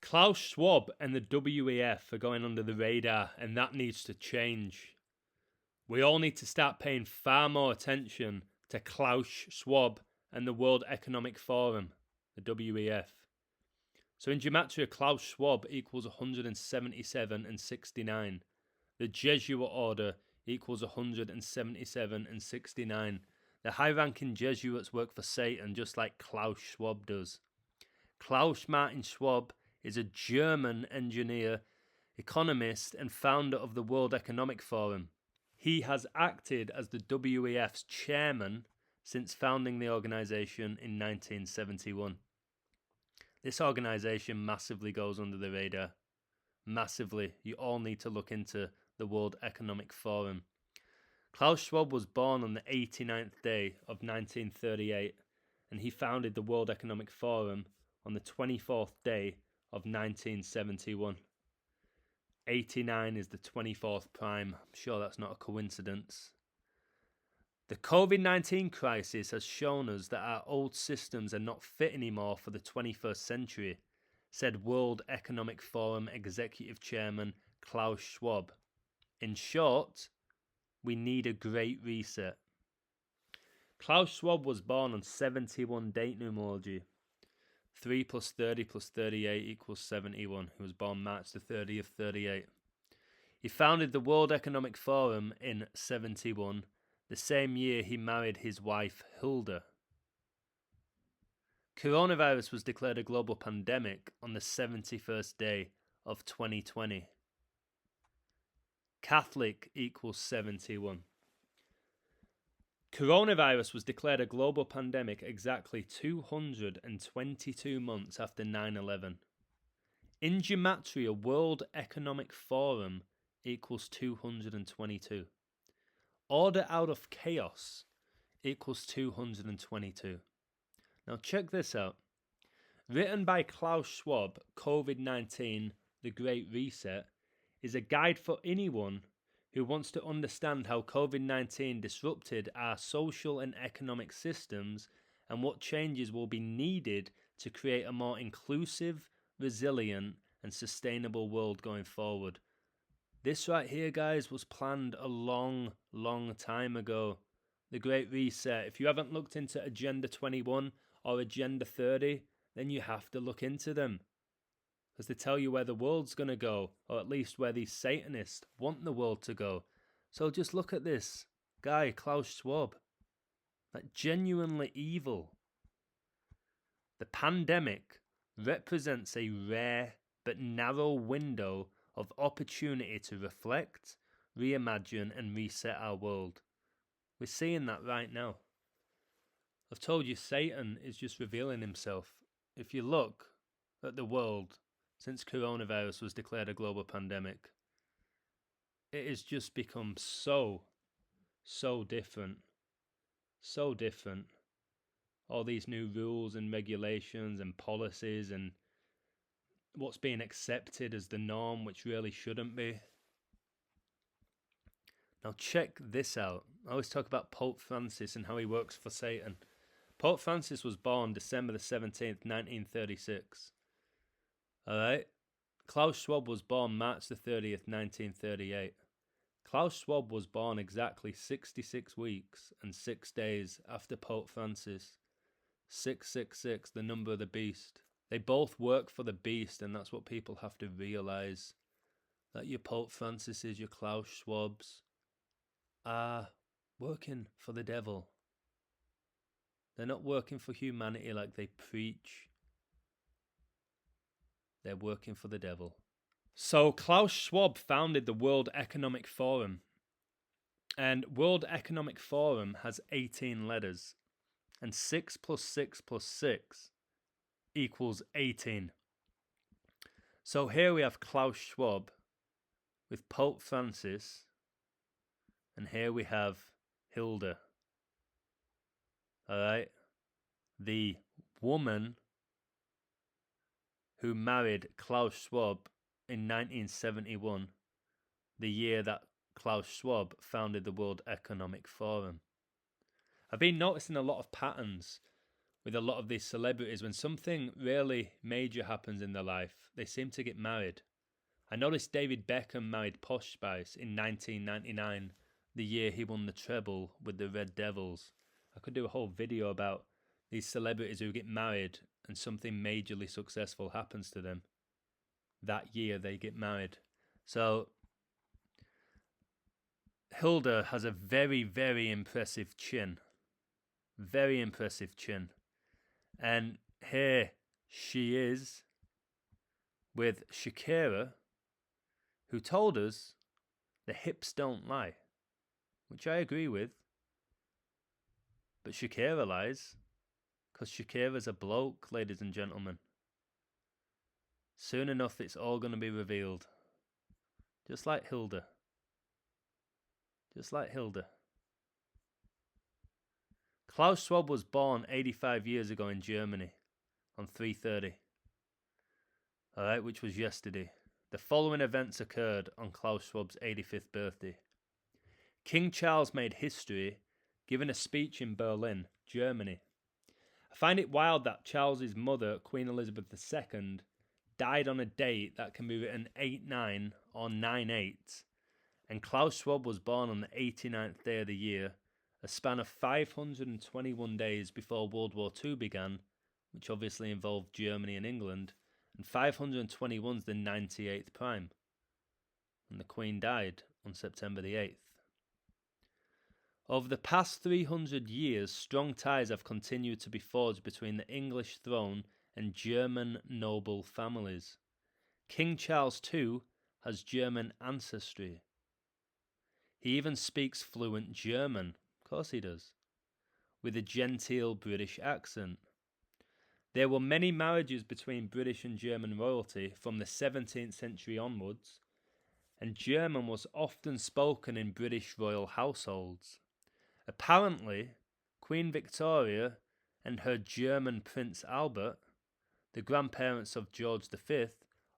Klaus Schwab and the WEF are going under the radar, and that needs to change. We all need to start paying far more attention to Klaus Schwab and the World Economic Forum, the WEF. So in Gematria, Klaus Schwab equals 177 and 69. The Jesuit order equals 177 and 69. The high-ranking Jesuits work for Satan just like Klaus Schwab does. Klaus Martin Schwab is a German engineer, economist, and founder of the World Economic Forum. He has acted as the WEF's chairman since founding the organization in 1971. This organization massively goes under the radar. Massively. You all need to look into the World Economic Forum. Klaus Schwab was born on the 89th day of 1938, and he founded the World Economic Forum on the 24th day of 1971. 89 is the 24th prime. I'm sure that's not a coincidence. The COVID-19 crisis has shown us that our old systems are not fit anymore for the 21st century, said World Economic Forum Executive Chairman Klaus Schwab. In short, we need a great reset. Klaus Schwab was born on 71 date numerology. 3 plus 30 plus 38 equals 71. He was born March the 30th, 38. He founded the World Economic Forum in 71. The same year he married his wife Hilda. Coronavirus was declared a global pandemic on the 71st day of 2020. Catholic equals 71. Coronavirus was declared a global pandemic exactly 222 months after 9/11. In Gematria, World Economic Forum equals 222. Order out of chaos equals 222. Now check this out. Written by Klaus Schwab, COVID-19, The Great Reset, is a guide for anyone who wants to understand how COVID-19 disrupted our social and economic systems and what changes will be needed to create a more inclusive, resilient, and sustainable world going forward. This right here, guys, was planned a long, long time ago. The Great Reset. If you haven't looked into Agenda 21 or Agenda 30, then you have to look into them. Because they tell you where the world's going to go, or at least where these Satanists want the world to go. So just look at this guy, Klaus Schwab. Like, genuinely evil. The pandemic represents a rare but narrow window of opportunity to reflect, reimagine, and reset our world. We're seeing that right now. I've told you, Satan is just revealing himself. If you look at the world since coronavirus was declared a global pandemic, it has just become so different. So different. All these new rules and regulations and policies and what's being accepted as the norm, which really shouldn't be. Now check this out. I always talk about Pope Francis and how he works for Satan. Pope Francis was born December the 17th, 1936. Alright? Klaus Schwab was born March the 30th, 1938. Klaus Schwab was born exactly 66 weeks and 6 days after Pope Francis. 666, the number of the beast. They both work for the beast, and that's what people have to realise. That your Pope Francis, your Klaus Schwabs are working for the devil. They're not working for humanity like they preach. They're working for the devil. So Klaus Schwab founded the World Economic Forum. And World Economic Forum has 18 letters. And 6 plus 6 plus 6 equals 18. So here we have Klaus Schwab with Pope Francis. And here we have Hilda. Alright? The woman who married Klaus Schwab in 1971, the year that Klaus Schwab founded the World Economic Forum. I've been noticing a lot of patterns with a lot of these celebrities, when something really major happens in their life, they seem to get married. I noticed David Beckham married Posh Spice in 1999, the year he won the treble with the Red Devils. I could do a whole video about these celebrities who get married and something majorly successful happens to them. That year they get married. So Hilda has a very, very impressive chin. Very impressive chin. And here she is with Shakira, who told us the hips don't lie, which I agree with. But Shakira lies, because Shakira's a bloke, ladies and gentlemen. Soon enough, it's all going to be revealed. Just like Hilda. Just like Hilda. Klaus Schwab was born 85 years ago in Germany on 3/30. Alright, which was yesterday. The following events occurred on Klaus Schwab's 85th birthday. King Charles made history giving a speech in Berlin, Germany. I find it wild that Charles's mother, Queen Elizabeth II, died on a date that can be written 8/9 or 9/8, and Klaus Schwab was born on the 89th day of the year, a span of 521 days before World War II began, which obviously involved Germany and England, and 521 is the 98th prime, and the Queen died on September the 8th. Over the past 300 years, strong ties have continued to be forged between the English throne and German noble families. King Charles II has German ancestry. He even speaks fluent German, of course he does, with a genteel British accent. There were many marriages between British and German royalty from the 17th century onwards, and German was often spoken in British royal households. Apparently, Queen Victoria and her German Prince Albert, the grandparents of George V,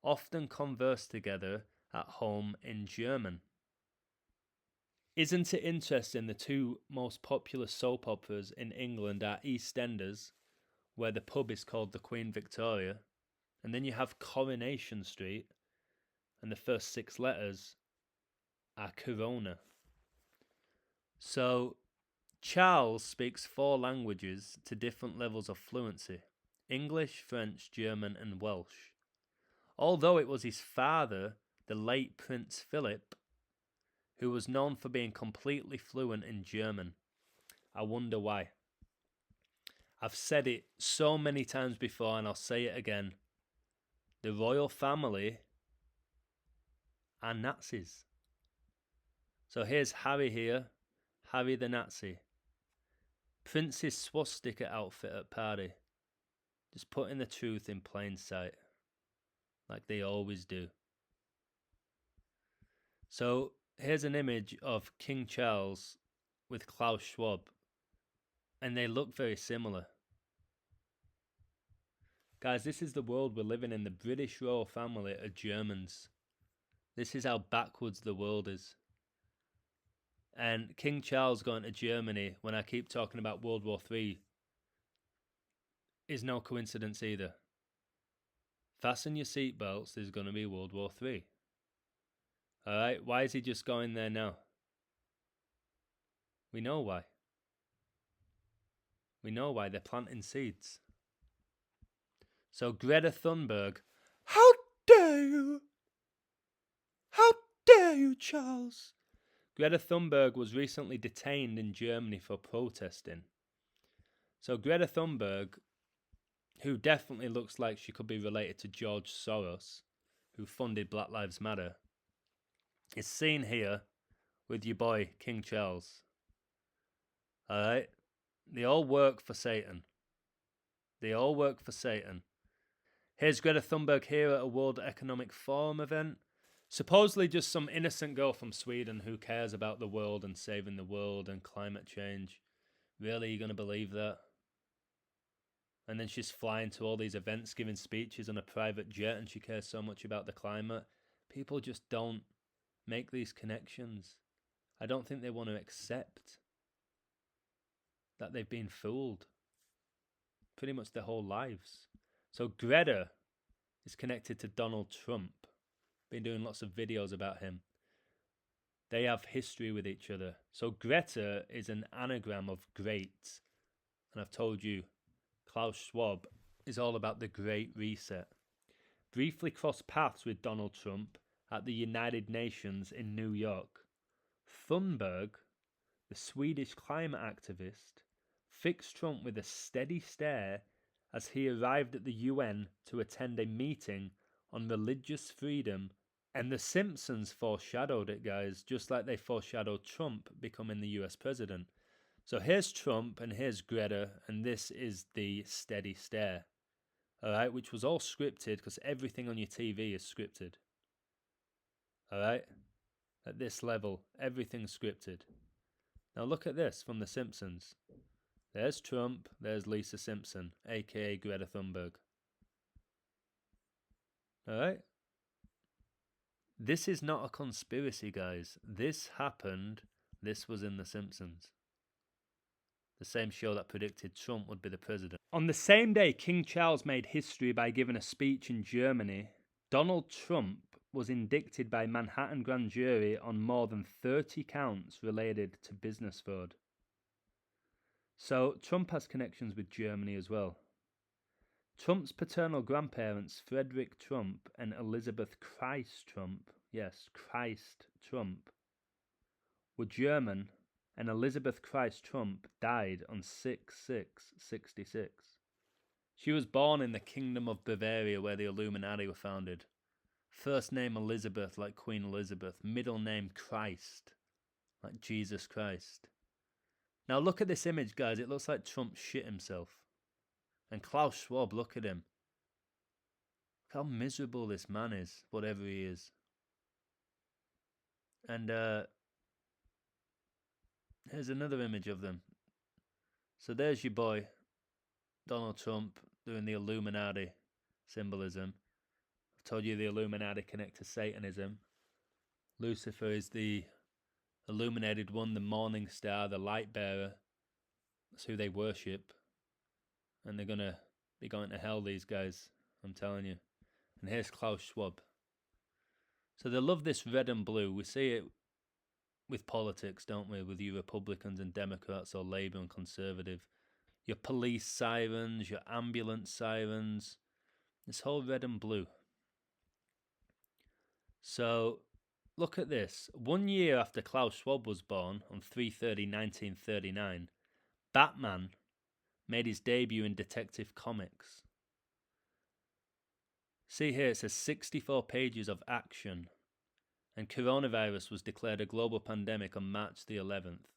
often conversed together at home in German. Isn't it interesting the two most popular soap operas in England are EastEnders, where the pub is called the Queen Victoria, and then you have Coronation Street, and the first 6 letters are Corona. So Charles speaks 4 languages to different levels of fluency: English, French, German, and Welsh. Although it was his father, the late Prince Philip, who was known for being completely fluent in German. I wonder why. I've said it so many times before and I'll say it again. The royal family are Nazis. So here's Harry here, Harry the Nazi. Prince's swastika outfit at party. Just putting the truth in plain sight. Like they always do. So here's an image of King Charles with Klaus Schwab. And they look very similar. Guys, this is the world we're living in. The British royal family are Germans. This is how backwards the world is. And King Charles going to Germany, when I keep talking about World War III, is no coincidence either. Fasten your seatbelts, there's going to be World War III. Alright, why is he just going there now? We know why. We know why, they're planting seeds. So Greta Thunberg, how dare you? How dare you, Charles? Greta Thunberg was recently detained in Germany for protesting. So Greta Thunberg, who definitely looks like she could be related to George Soros, who funded Black Lives Matter, is seen here with your boy King Charles. Alright? They all work for Satan. They all work for Satan. Here's Greta Thunberg here at a World Economic Forum event. Supposedly just some innocent girl from Sweden who cares about the world and saving the world and climate change. Really, you going to believe that? And then she's flying to all these events, giving speeches on a private jet, and she cares so much about the climate. People just don't make these connections. I don't think they want to accept that they've been fooled. pretty much their whole lives. So Greta is connected to Donald Trump. Been doing lots of videos about him. They have history with each other. So Greta is an anagram of great. And I've told you, Klaus Schwab is all about the Great Reset. Briefly crossed paths with Donald Trump at the United Nations in New York. Thunberg, the Swedish climate activist, fixed Trump with a steady stare as he arrived at the UN to attend a meeting on religious freedom. And The Simpsons foreshadowed it, guys, just like they foreshadowed Trump becoming the US president. So here's Trump and here's Greta, and this is the steady stare. Alright, which was all scripted because everything on your TV is scripted. Alright? At this level, everything's scripted. Now look at this from The Simpsons. There's Trump, there's Lisa Simpson, aka Greta Thunberg. Alright? This is not a conspiracy, guys. This happened. This was in The Simpsons. The same show that predicted Trump would be the president. On the same day King Charles made history by giving a speech in Germany, Donald Trump was indicted by Manhattan grand jury on more than 30 counts related to business fraud. So Trump has connections with Germany as well. Trump's paternal grandparents, Frederick Trump and Elizabeth Christ Trump, yes, Christ Trump, were German, and Elizabeth Christ Trump died on 6/6/66. She was born in the Kingdom of Bavaria where the Illuminati were founded. First name Elizabeth like Queen Elizabeth, middle name Christ like Jesus Christ. Now look at this image, guys. It looks like Trump shit himself. And Klaus Schwab, look at him. Look how miserable this man is, whatever he is. And here's another image of them. So there's your boy, Donald Trump, doing the Illuminati symbolism. I've told you the Illuminati connect to Satanism. Lucifer is the illuminated one, the morning star, the light bearer. That's who they worship. And they're going to be going to hell, these guys, I'm telling you. And here's Klaus Schwab. So they love this red and blue. We see it with politics, don't we? With you Republicans and Democrats or Labour and Conservative. Your police sirens, your ambulance sirens. This whole red and blue. So, look at this. 1 year after Klaus Schwab was born, on 3/30/1939, Batman made his debut in Detective Comics. See here, it says 64 pages of action. And coronavirus was declared a global pandemic on March the 11th.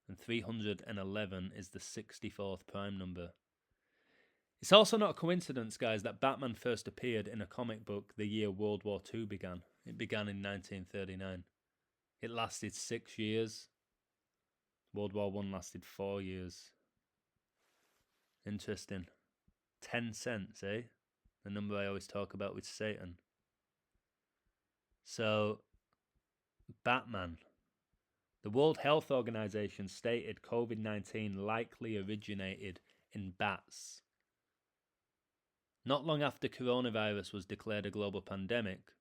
And 311 is the 64th prime number. It's also not a coincidence, guys, that Batman first appeared in a comic book the year World War II began. It began in 1939. It lasted 6 years. World War I lasted 4 years. Interesting. 10 cents, eh? The number I always talk about with Satan. So, Batman. The World Health Organization stated COVID-19 likely originated in bats. Not long after coronavirus was declared a global pandemic,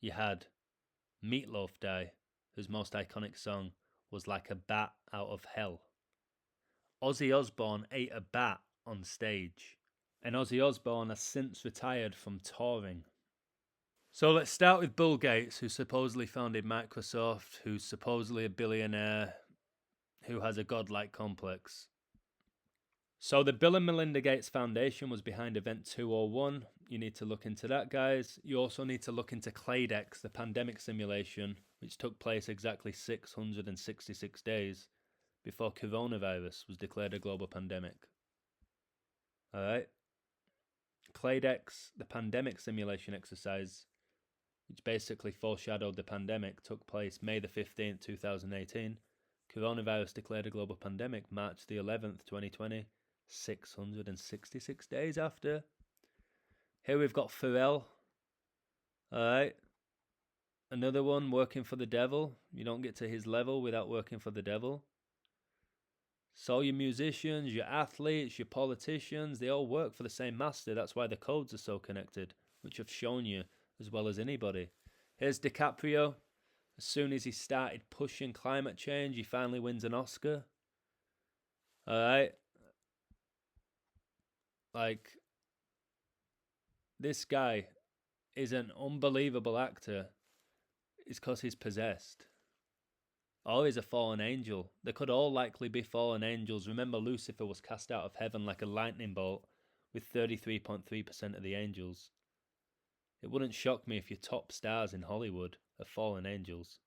you had Meatloaf die, whose most iconic song was Like a Bat Out of Hell. Ozzy Osbourne ate a bat on stage, and Ozzy Osbourne has since retired from touring. So let's start with Bill Gates, who supposedly founded Microsoft, who's supposedly a billionaire, who has a godlike complex. So the Bill and Melinda Gates Foundation was behind Event 201. You need to look into that, guys. You also need to look into Claydex, the pandemic simulation, which took place exactly 666 days before coronavirus was declared a global pandemic. Alright? Claydex, the pandemic simulation exercise, which basically foreshadowed the pandemic, took place May the 15th, 2018. Coronavirus declared a global pandemic March the 11th, 2020. 666 days after. Here we've got Pharrell. Alright. Another one working for the devil. You don't get to his level without working for the devil. So your musicians, your athletes, your politicians, they all work for the same master. That's why the codes are so connected, which I've shown you as well as anybody. Here's DiCaprio. As soon as he started pushing climate change, he finally wins an Oscar. Alright? Like, this guy is an unbelievable actor. It's because he's possessed. Or he's a fallen angel. They could all likely be fallen angels. Remember, Lucifer was cast out of heaven like a lightning bolt with 33.3% of the angels. It wouldn't shock me if your top stars in Hollywood are fallen angels.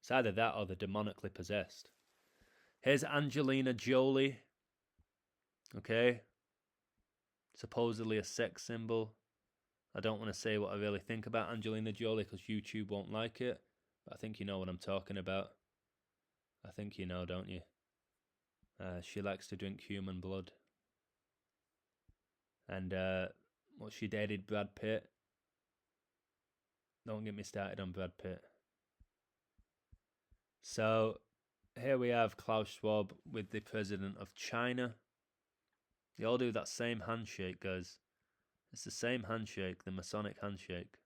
It's either that or they're demonically possessed. Here's Angelina Jolie. Okay? Supposedly a sex symbol. I don't want to say what I really think about Angelina Jolie because YouTube won't like it. But I think you know what I'm talking about. I think you know, don't you? She likes to drink human blood. And she dated Brad Pitt. Don't get me started on Brad Pitt. So here we have Klaus Schwab with the president of China. They all do that same handshake, guys. It's the same handshake, the Masonic handshake.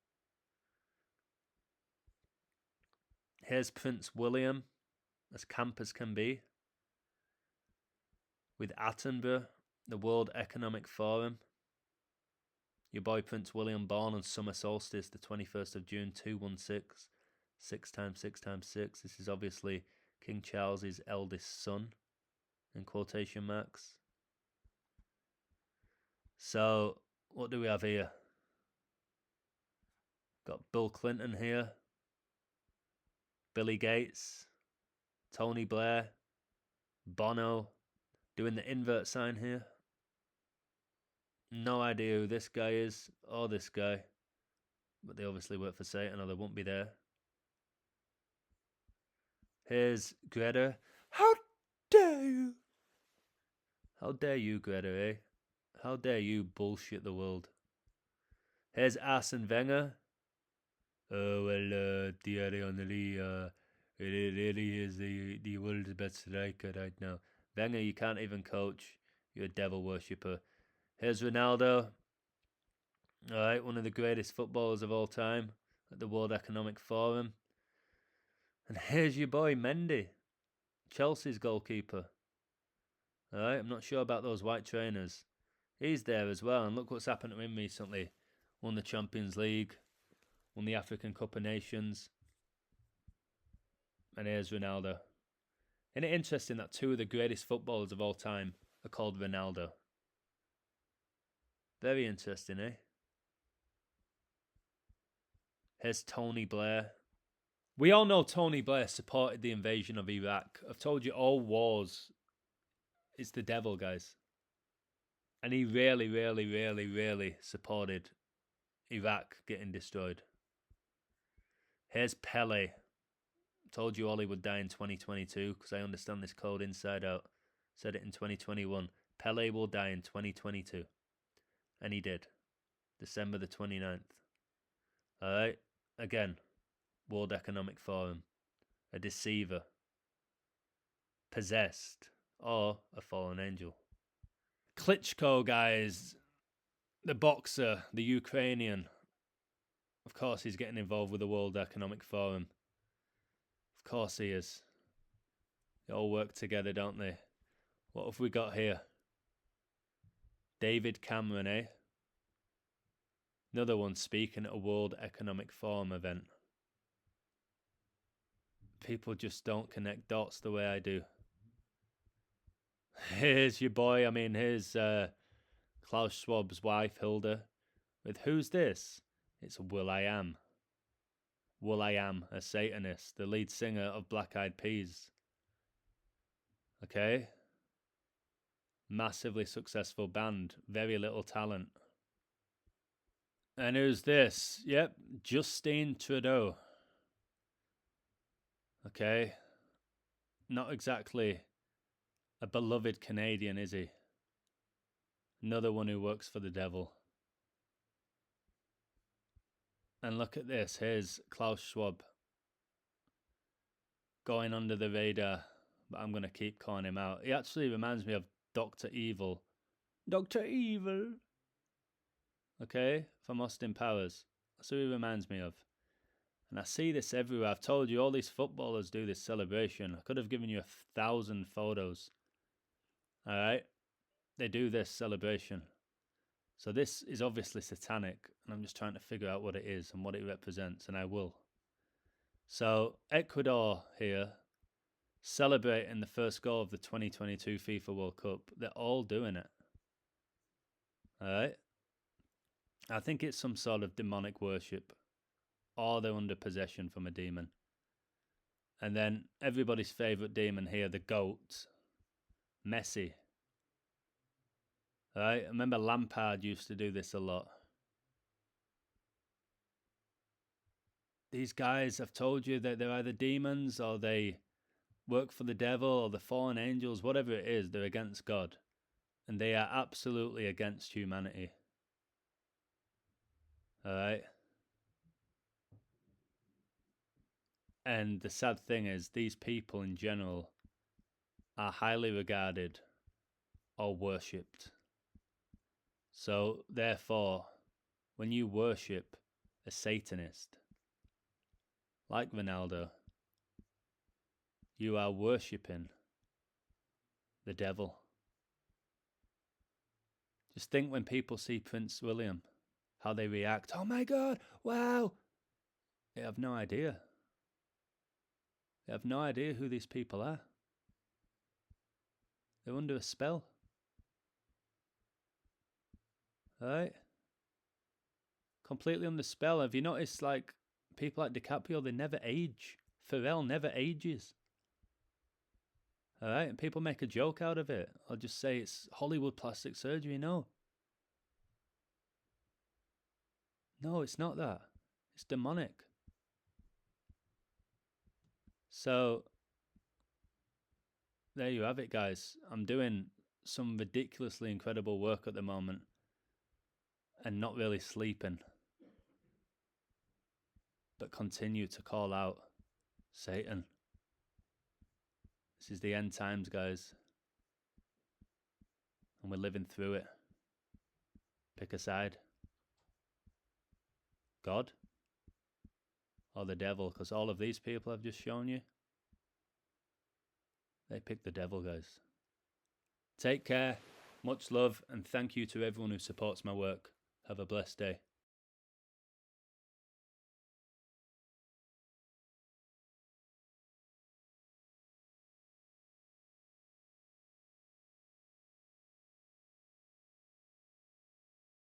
Here's Prince William, as camp as can be, with Attenborough, the World Economic Forum. Your boy Prince William, born on summer solstice, the 21st of June, 216, 6 times 6 times 6. This is obviously King Charles's eldest son, in quotation marks. So, what do we have here? Got Bill Clinton here, Billy Gates, Tony Blair, Bono, doing the invert sign here. No idea who this guy is or this guy, but they obviously work for Satan or they won't be there. Here's Greta. How dare you? How dare you, Greta, eh? How dare you bullshit the world? Here's Arsene Wenger. Oh, well, Thierry Henry, it really is the world's best striker right now. Wenger, you can't even coach. You're a devil worshipper. Here's Ronaldo. Alright, one of the greatest footballers of all time at the World Economic Forum. And here's your boy Mendy, Chelsea's goalkeeper. Alright, I'm not sure about those white trainers. He's there as well, and look what's happened to him recently. Won the Champions League, won the African Cup of Nations. And here's Ronaldo. Isn't it interesting that two of the greatest footballers of all time are called Ronaldo? Very interesting, eh? Here's Tony Blair. We all know Tony Blair supported the invasion of Iraq. I've told you all wars, it's the devil, guys. And he really supported Iraq getting destroyed. Here's Pele. Told you Ollie would die in 2022 because I understand this code inside out. Said it in 2021. Pele will die in 2022. And he did. December the 29th. Alright? Again, World Economic Forum. A deceiver. Possessed. Or a fallen angel. Klitschko, guys. The boxer. The Ukrainian. Of course he's getting involved with the World Economic Forum. Of course he is. They all work together, don't they? What have we got here? David Cameron, eh? Another one speaking at a World Economic Forum event. People just don't connect dots the way I do. Here's your boy, here's Klaus Schwab's wife, Hilda. With who's this? It's will.i.am. will.i.am, a Satanist, the lead singer of Black Eyed Peas. Okay? Massively successful band, very little talent. And who's this? Yep, Justin Trudeau. Okay? Not exactly a beloved Canadian, is he? Another one who works for the devil. And look at this, here's Klaus Schwab. Going under the radar, but I'm going to keep calling him out. He actually reminds me of Dr. Evil. Dr. Evil. Okay, from Austin Powers. That's who he reminds me of. And I see this everywhere. I've told you, all these footballers do this celebration. I could have given you 1,000 photos. Alright? They do this celebration. So this is obviously satanic, and I'm just trying to figure out what it is and what it represents, and I will. So Ecuador here, celebrating the first goal of the 2022 FIFA World Cup. They're all doing it. Alright? I think it's some sort of demonic worship, or they're under possession from a demon. And then everybody's favourite demon here, the GOAT, Messi. Right? I remember Lampard used to do this a lot. These guys, I've told you that they're either demons or they work for the devil or the fallen angels, whatever it is, they're against God. And they are absolutely against humanity. Alright? And the sad thing is, these people in general are highly regarded or worshipped. So, therefore, when you worship a Satanist, like Ronaldo, you are worshipping the devil. Just think when people see Prince William, how they react. Oh my God, wow! They have no idea. They have no idea who these people are. They're under a spell. Right? Completely under spell. Have you noticed, like, people like DiCaprio, they never age. Pharrell never ages. Alright? And people make a joke out of it. Or just say it's Hollywood plastic surgery. No. No, it's not that. It's demonic. So, there you have it, guys. I'm doing some ridiculously incredible work at the moment and not really sleeping, but continue to call out Satan. This is the end times, guys, and we're living through it. Pick a side. God or the devil, because all of these people I've just shown you, they pick the devil, guys. Take care, much love, and thank you to everyone who supports my work. Have a blessed day.